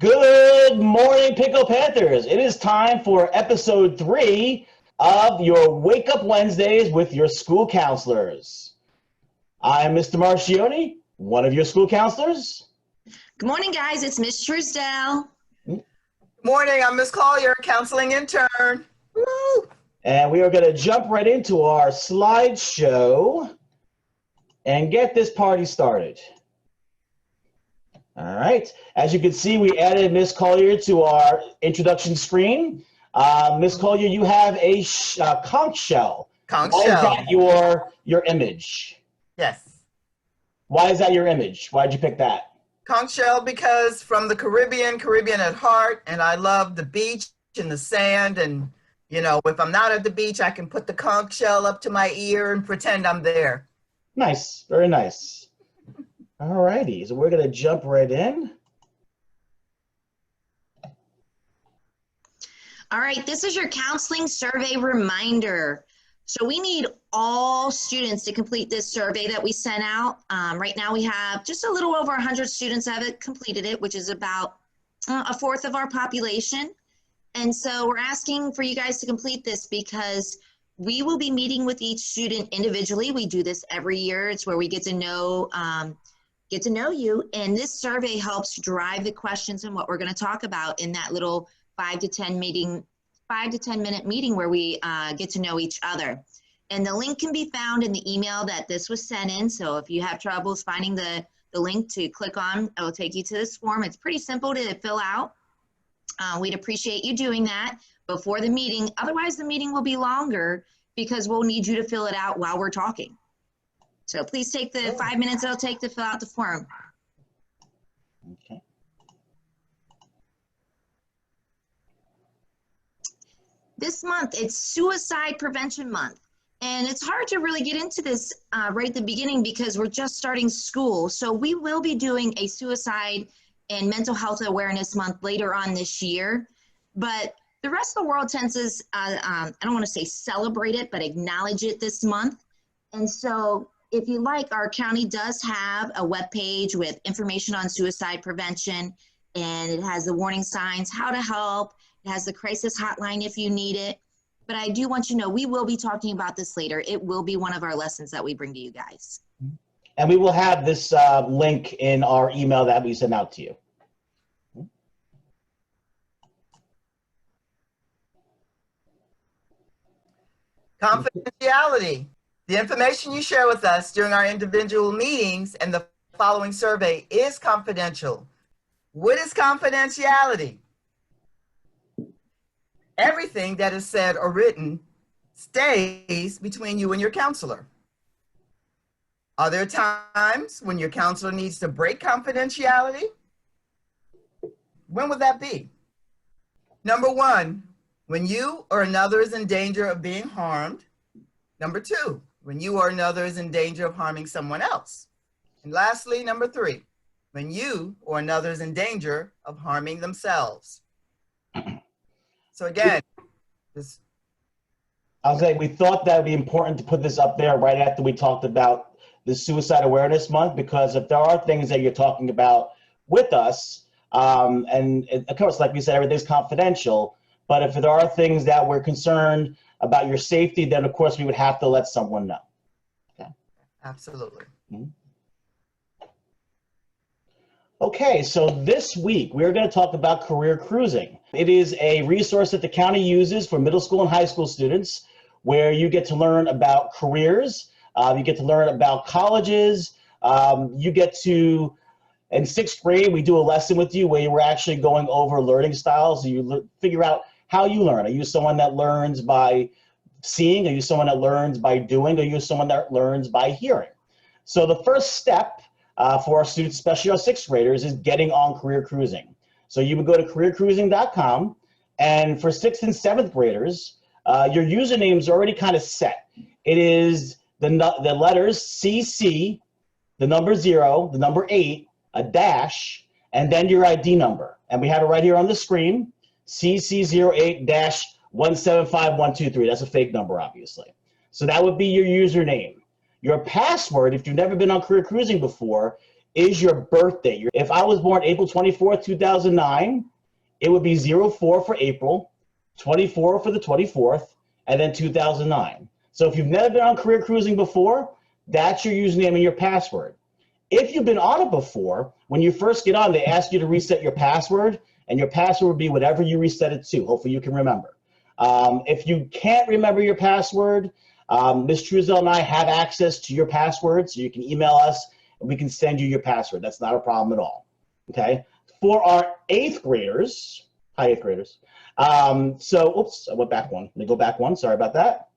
Good morning, Pickle Panthers. It is time for episode 3 of your Wake Up Wednesdays with your school counselors. I'm Mr. Marcioni, one of your school counselors. Good morning, guys. It's Ms. Truesdale. Good morning. I'm Ms. Collier, counseling intern. Woo! And we are going to jump right into our slideshow and get this party started. All right. As you can see, we added Ms. Collier to our introduction screen. Ms. Collier, you have a conch shell. Conch Why shell. is that your image? Yes. Why is that your image? Why did you pick that? Conch shell because from the Caribbean at heart, and I love the beach and the sand, and you know, if I'm not at the beach, I can put the conch shell up to my ear and pretend I'm there. Nice. Very nice. All righty, so we're going to jump right in. All right, this is your counseling survey reminder. So we need all students to complete this survey that we sent out. Right now we have just a little over 100 students have completed it, which is about a fourth of our population. And so we're asking for you guys to complete this because we will be meeting with each student individually. We do this every year. It's where we get to know you, and this survey helps drive the questions and what we're going to talk about in that little 5 to 10 minute meeting where we get to know each other. And the link can be found in the email that this was sent in. So if you have troubles finding the link to click on, it will take you to this form. It's pretty simple to fill out. We'd appreciate you doing that before the meeting. Otherwise, the meeting will be longer because we'll need you to fill it out while we're talking. So please take the 5 minutes it'll take to fill out the form. Okay. This month, it's Suicide Prevention Month. And it's hard to really get into this right at the beginning because we're just starting school. So we will be doing a Suicide and Mental Health Awareness Month later on this year. But the rest of the world tends to, I don't want to say celebrate it, but acknowledge it this month. And so if you like, our county does have a webpage with information on suicide prevention, and it has the warning signs, how to help. It has the crisis hotline if you need it. But I do want you to know we will be talking about this later. It will be one of our lessons that we bring to you guys. And we will have this link in our email that we send out to you. Confidentiality. The information you share with us during our individual meetings and the following survey is confidential. What is confidentiality? Everything that is said or written stays between you and your counselor. Are there times when your counselor needs to break confidentiality? When would that be? Number 1, when you or another is in danger of being harmed. Number 2, when you or another is in danger of harming someone else. And lastly, number 3, when you or another is in danger of harming themselves. So again, I'll say we thought that would be important to put this up there right after we talked about the Suicide Awareness Month, because if there are things that you're talking about with us, and of course, like we said, everything's confidential, but if there are things that we're concerned about your safety, then of course we would have to let someone know. Okay. Absolutely. Mm-hmm. Okay, so this week we're going to talk about career cruising. It is a resource that the county uses for middle school and high school students where you get to learn about careers, you get to learn about colleges, you get to, in 6th grade, we do a lesson with you where we're actually going over learning styles. So you figure out how you learn. Are you someone that learns by seeing? Are you someone that learns by doing? Are you someone that learns by hearing? So the first step for our students, especially our 6th graders, is getting on career cruising. So you would go to careercruising.com, and for 6th and 7th graders, your username is already kind of set. It is the letters CC, the number 0, the number 8, a dash, and then your ID number. And we have it right here on the screen. CC08-175123. That's a fake number, obviously. So that would be your username. Your password, if you've never been on career cruising before, is your birthday. If I was born April 24th, 2009, it would be 04 for April, 24 for the 24th, and then 2009. So if you've never been on Career Cruising before, that's your username and your password. If you've been on it before, when you first get on, they ask you to reset your password, and your password would be whatever you reset it to. Hopefully you can remember. If you can't remember your password, Ms. Truesdale and I have access to your password, so you can email us and we can send you your password. That's not a problem at all. Okay. For our 8th graders, hi 8th graders. Oops, I went back one. Let me go back one. Sorry about that.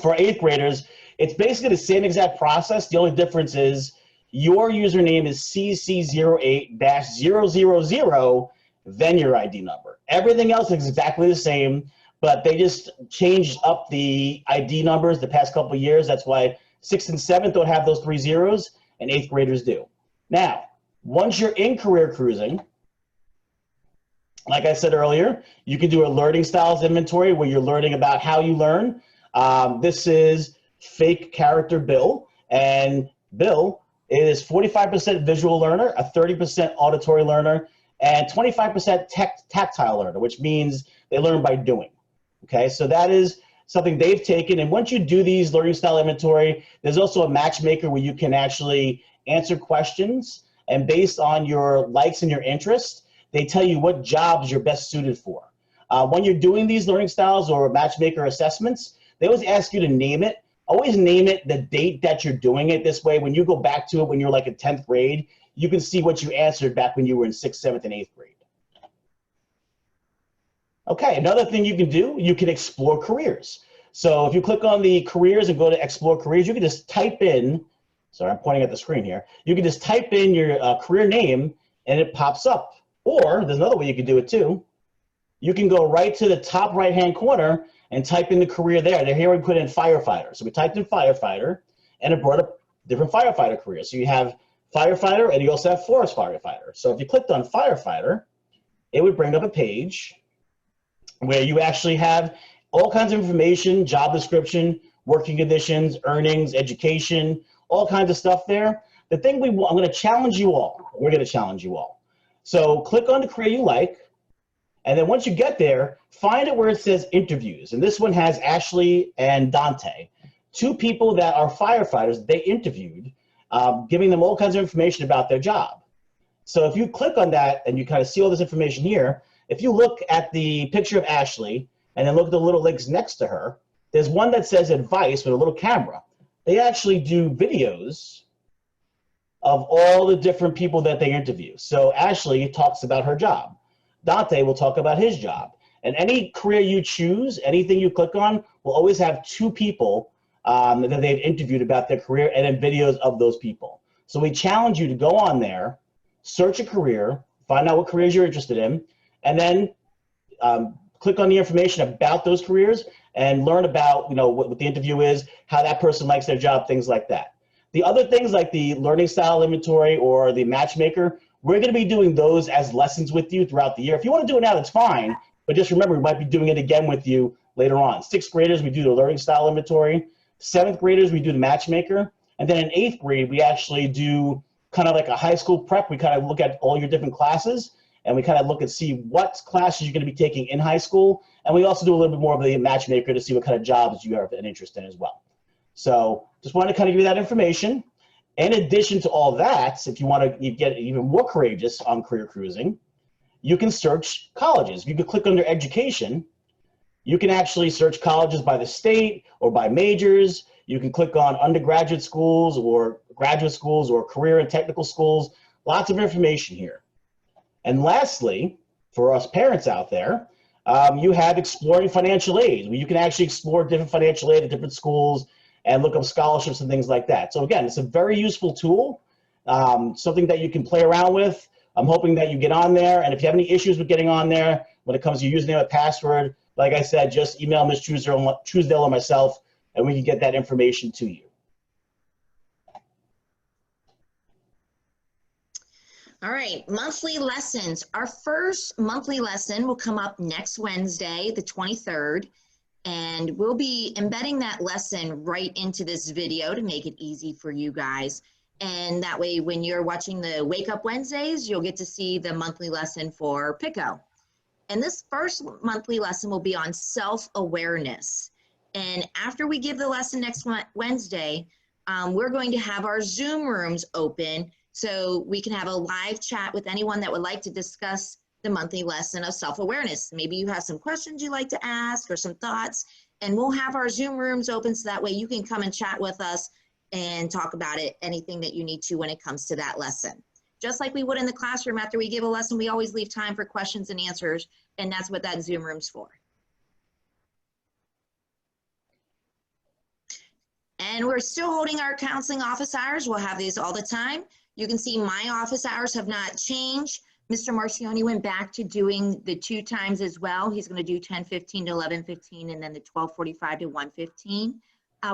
For 8th graders, it's basically the same exact process. The only difference is your username is CC08-000, then your ID number. Everything else is exactly the same, but they just changed up the ID numbers the past couple of years. That's why 6th and 7th don't have those 3 zeros, and 8th graders do. Now, once you're in Career Cruising, like I said earlier, you can do a learning styles inventory where you're learning about how you learn. This is fake character Bill, and Bill is 45% visual learner, a 30% auditory learner, and 25% tactile learner, which means they learn by doing. Okay, so that is something they've taken. And once you do these learning style inventory, there's also a matchmaker where you can actually answer questions, and based on your likes and your interests, they tell you what jobs you're best suited for. When you're doing these learning styles or matchmaker assessments, they always ask you to name it. Always name it the date that you're doing it. This way, when you go back to it when you're like in 10th grade, you can see what you answered back when you were in 6th, 7th, and 8th grade. Okay, another thing you can do, you can explore careers. So if you click on the careers and go to explore careers, you can just type in, sorry, I'm pointing at the screen here. You can just type in your career name and it pops up. Or there's another way you can do it too. You can go right to the top right-hand corner and type in the career there. Here we put in firefighter. So we typed in firefighter and it brought up different firefighter careers. So you have firefighter and you also have forest firefighter. So if you clicked on firefighter, it would bring up a page where you actually have all kinds of information, job description, working conditions, earnings, education, all kinds of stuff there. The thing I'm going to challenge you all. We're going to challenge you all. So click on the career you like, and then once you get there, find it where it says interviews. And this one has Ashley and Dante, 2 people that are firefighters they interviewed, giving them all kinds of information about their job. So if you click on that and you kind of see all this information here, if you look at the picture of Ashley and then look at the little links next to her, there's one that says advice with a little camera. They actually do videos of all the different people that they interview. So Ashley talks about her job. Dante will talk about his job. And any career you choose, anything you click on, will always have 2 people that they've interviewed about their career and then videos of those people. So we challenge you to go on there, search a career, find out what careers you're interested in, and then click on the information about those careers and learn about what the interview is, how that person likes their job, things like that. The other things like the learning style inventory or the matchmaker, we're going to be doing those as lessons with you throughout the year. If you want to do it now, that's fine, but just remember we might be doing it again with you later on. 6th graders, we do the learning style inventory. 7th graders, we do the matchmaker. And then in 8th grade, we actually do kind of like a high school prep. We kind of look at all your different classes, and we kind of look and see what classes you're going to be taking in high school. And we also do a little bit more of the matchmaker to see what kind of jobs you have an interest in as well. So just wanted to kind of give you that information. In addition to all that, if you want to get even more courageous on Career Cruising, you can search colleges. You can click under education. You can actually search colleges by the state or by majors. You can click on undergraduate schools or graduate schools or career and technical schools. Lots of information here. And lastly, for us parents out there, you have exploring financial aid, where you can actually explore different financial aid at different schools and look up scholarships and things like that. So again, it's a very useful tool, something that you can play around with. I'm hoping that you get on there, and if you have any issues with getting on there when it comes to username and password, like I said, just email Ms. Truesdale or myself, and we can get that information to you. All right, monthly lessons. Our first monthly lesson will come up next Wednesday, the 23rd, and we'll be embedding that lesson right into this video to make it easy for you guys. And that way, when you're watching the Wake Up Wednesdays, you'll get to see the monthly lesson for Pico. And this first monthly lesson will be on self-awareness. And after we give the lesson next Wednesday, we're going to have our Zoom rooms open so we can have a live chat with anyone that would like to discuss the monthly lesson of self-awareness. Maybe you have some questions you'd like to ask or some thoughts, and we'll have our Zoom rooms open so that way you can come and chat with us and talk about it, anything that you need to when it comes to that lesson. Just like we would in the classroom after we give a lesson, we always leave time for questions and answers, and that's what that Zoom room's for. And we're still holding our counseling office hours. We'll have these all the time. You can see my office hours have not changed. Mr. Marcioni went back to doing the 2 times as well. He's going to do 10:15 to 11:15 and then the 12:45 to 1:15.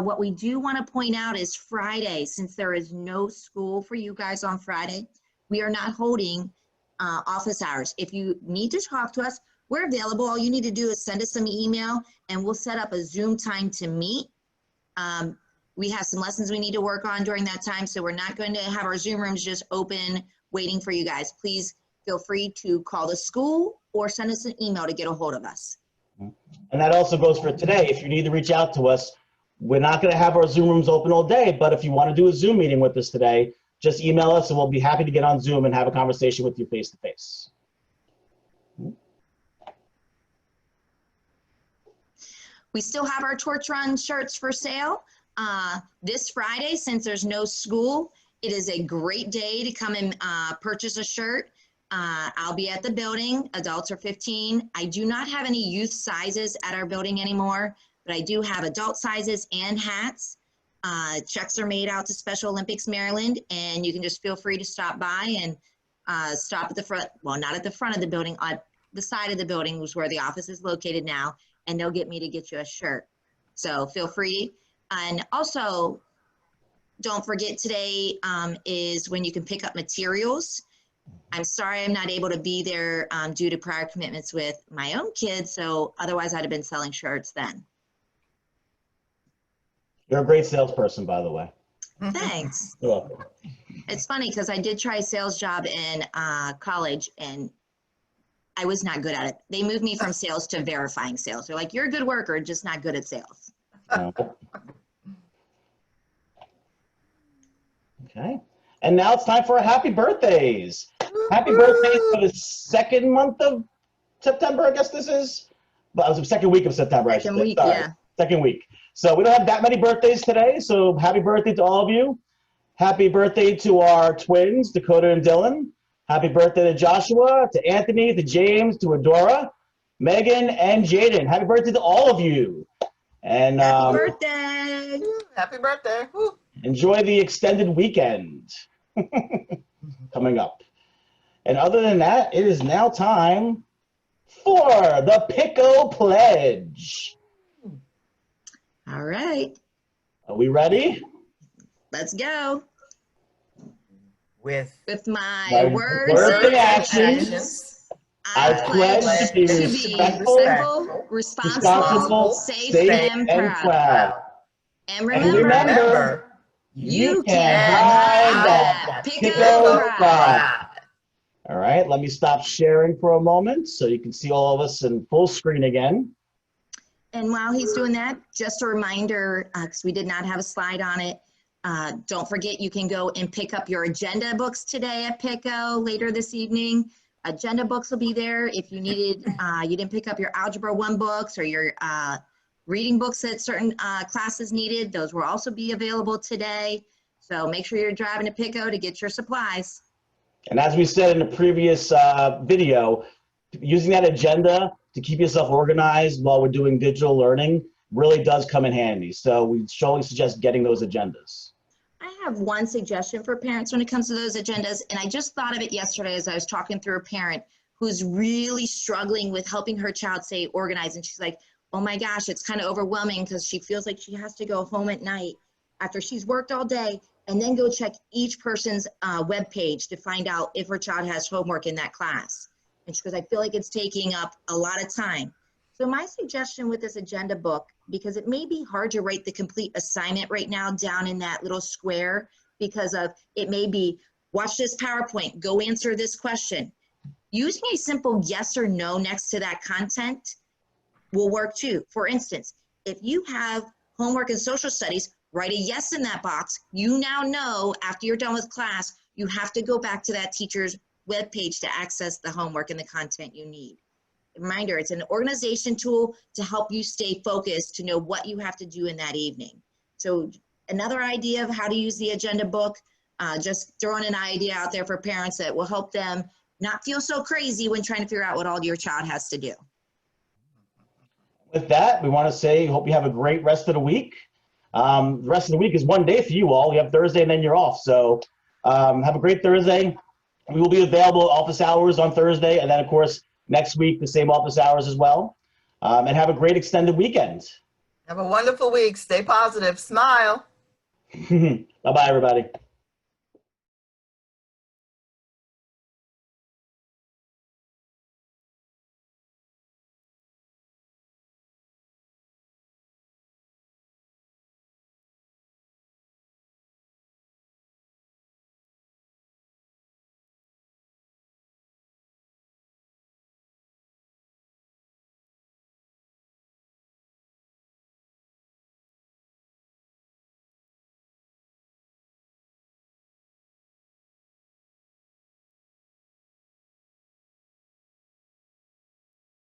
What we do want to point out is Friday, since there is no school for you guys on Friday, we are not holding office hours. If you need to talk to us, we're available. All you need to do is send us some email and we'll set up a Zoom time to meet. We have some lessons we need to work on during that time, so we're not going to have our Zoom rooms just open waiting for you guys. Please feel free to call the school or send us an email to get a hold of us. And that also goes for today. If you need to reach out to us, we're not going to have our Zoom rooms open all day, but if you want to do a Zoom meeting with us today, just email us and we'll be happy to get on Zoom and have a conversation with you face to face. We still have our Torch Run shirts for sale. This Friday, since there's no school, it is a great day to come and purchase a shirt. I'll be at the building. Adults are 15. I do not have any youth sizes at our building anymore, but I do have adult sizes and hats. Checks are made out to Special Olympics Maryland, and you can just feel free to stop by and stop at the front, well, not at the front of the building, on the side of the building was where the office is located now, and they'll get me to get you a shirt. So feel free. And also, don't forget today is when you can pick up materials. I'm sorry I'm not able to be there due to prior commitments with my own kids, so otherwise I'd have been selling shirts then. You're a great salesperson, by the way. Thanks. You're welcome. It's funny because I did try a sales job in college and I was not good at it. They moved me from sales to verifying sales. They're like, you're a good worker, just not good at sales. Okay. And now it's time for our happy birthdays. Happy birthdays for the second month of September, I guess this is. But it was the second week of September, Second week, yeah. Second week. So we don't have that many birthdays today, so happy birthday to all of you. Happy birthday to our twins, Dakota and Dylan. Happy birthday to Joshua, to Anthony, to James, to Adora, Megan, and Jaden. Happy birthday to all of you. And Happy birthday. Happy birthday. Woo. Enjoy the extended weekend coming up. And other than that, it is now time for the Pickle Pledge. All right. Are we ready? Let's go. With my words and actions, I pledge to be respectful, responsible, safe, and proud. And remember, you can hide that Pickle pride. All right, let me stop sharing for a moment so you can see all of us in full screen again. And while he's doing that, just a reminder, because we did not have a slide on it, don't forget you can go and pick up your agenda books today at Pico later this evening. Agenda books will be there. If you needed, you didn't pick up your Algebra 1 books or your reading books that certain classes needed, those will also be available today. So make sure you're driving to Pico to get your supplies. And as we said in the previous video, using that agenda to keep yourself organized while we're doing digital learning really does come in handy. So we strongly suggest getting those agendas. I have one suggestion for parents when it comes to those agendas, and I just thought of it yesterday as I was talking through a parent who's really struggling with helping her child stay organized, and she's like, oh my gosh, it's kind of overwhelming because she feels like she has to go home at night after she's worked all day and then go check each person's web page to find out if her child has homework in that class. And she goes, I feel like it's taking up a lot of time. So my suggestion with this agenda book, because it may be hard to write the complete assignment right now down in that little square because of it may be watch this PowerPoint, go answer this question. Using a simple yes or no next to that content will work too. For instance, if you have homework in social studies, write a yes in that box. You now know after you're done with class, you have to go back to that teacher's webpage to access the homework and the content you need. Reminder, it's an organization tool to help you stay focused to know what you have to do in that evening. So another idea of how to use the agenda book, just throwing an idea out there for parents that will help them not feel so crazy when trying to figure out what all your child has to do. With that, we want to say, hope you have a great rest of the week. The rest of the week is one day for you all. You have Thursday and then you're off. So have a great Thursday. We will be available office hours on Thursday. And then, of course, next week, the same office hours as well. And have a great extended weekend. Have a wonderful week. Stay positive. Smile. Bye-bye, everybody.